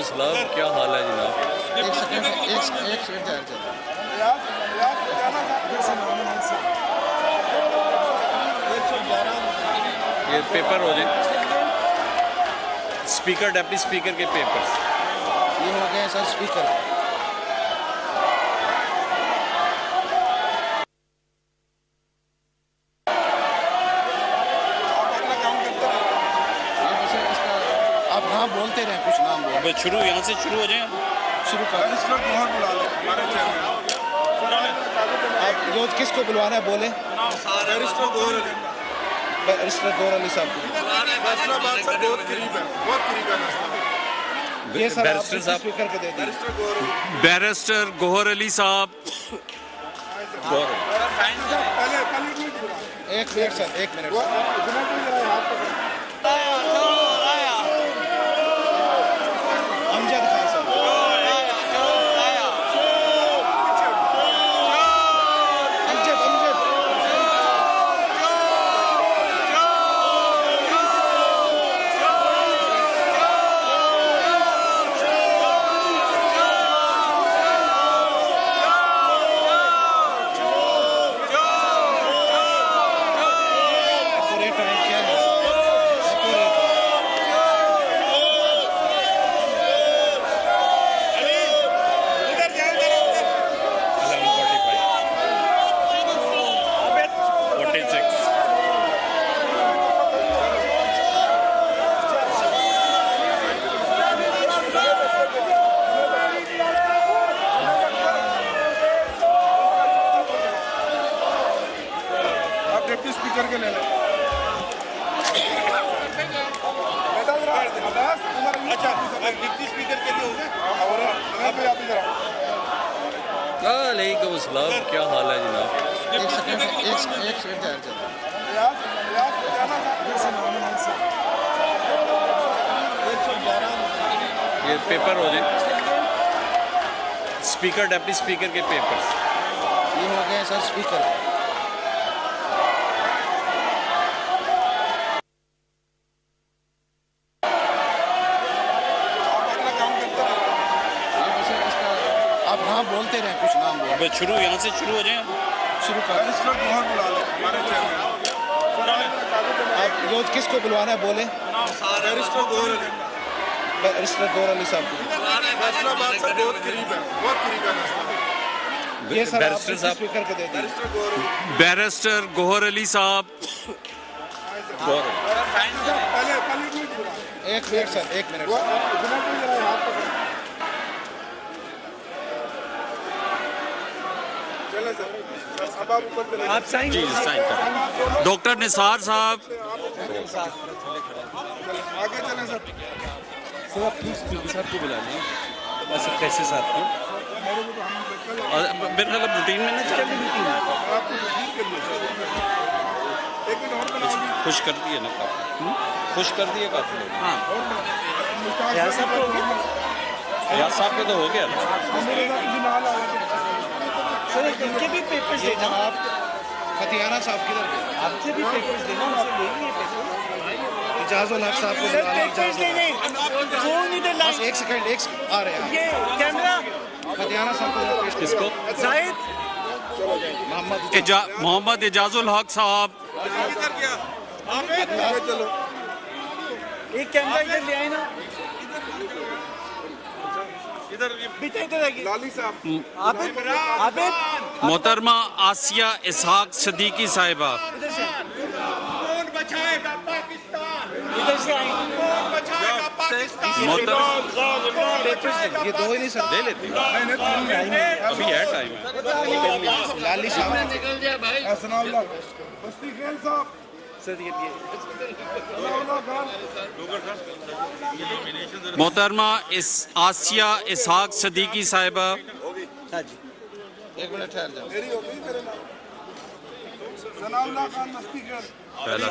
सलाम, क्या हाल है जनाब? एक सेकंड ये पेपर हो जाए, स्पीकर डेप्टी स्पीकर के पेपर्स ये हो गए सर स्पीकर। आप नाम बोलते रहे, कुछ नाम बोलो। अब शुरू यहाँ से शुरू हो जाए, शुरू कर। आप जो किसको बुलवाना है बोले। बैरिस्टर गौर अली साहब को। ये सर बैरिस्टर साहब स्पीकर को दे दीजिए। बैरिस्टर गौर अली साहब। एक मिनट सर, एक मिनट सर। अमजद खान साहब। स्पीकर के ले लें। अच्छा, डिप्टी स्पीकर के लिए हो गए। और आप इधर आओ। वालेकुम अस्सलाम, क्या हाल है जनाब? एक सेकंड ये पेपर हो जाए, स्पीकर डेप्टी स्पीकर के पेपर्स ये हो गए सर स्पीकर। आप नाम बोलते रहे, कुछ नाम बोलो। अब शुरू यहाँ से शुरू हो जाए, शुरू कर। आप जो किसको बुलवाना है बोले। बैरिस्टर गौर अली साहब को। ये सर बैरिस्टर साहब स्पीकर को दे दीजिए। बैरिस्टर गौर अली साहब। एक मिनट सर, एक मिनट। आप साइन जी साइन कर। डॉक्टर निसार साहब। आगे चलें सर। सर आप प्लीज साहब को बुला लें, ऐसे कैसे साहब को। मेरे ख्याल रूटीन में ना चल खुश कर दिए ना काफी, खुश कर दिए काफी लोग। हाँ यार साहब के तो हो गया ना। सर इनके भी पेपर्स देना, जनाब फतियाना साहब किधर गए? आपसे भी पेपर्स देना, उनसे लेंगे पेपर। इजाजुल हक साहब को सर बुला लें। पेपर्स देंगे, फोन इधर बस लाइए। एक सेकंड, आ रहे हैं। ये कैमरा फतियाना साहब को पेश करो। किसको? जाहिद मोहम्मद इजाजुल हक साहब। चलो एक कैमरा इधर ले आए ना, इधर आइए। लाली साहब। आप मोहतरमा आसिया इसहाक सदीकी साहिबा। इधर से इधर से आए। ये दो ही नहीं सर ले लेती अभी है टाइम है। लाली साहब। सर ये मोहतरमा इस आसिया इसहाक सदीकी साहिबा। हाँ जी, एक मिनट ठहर जाओ। पहला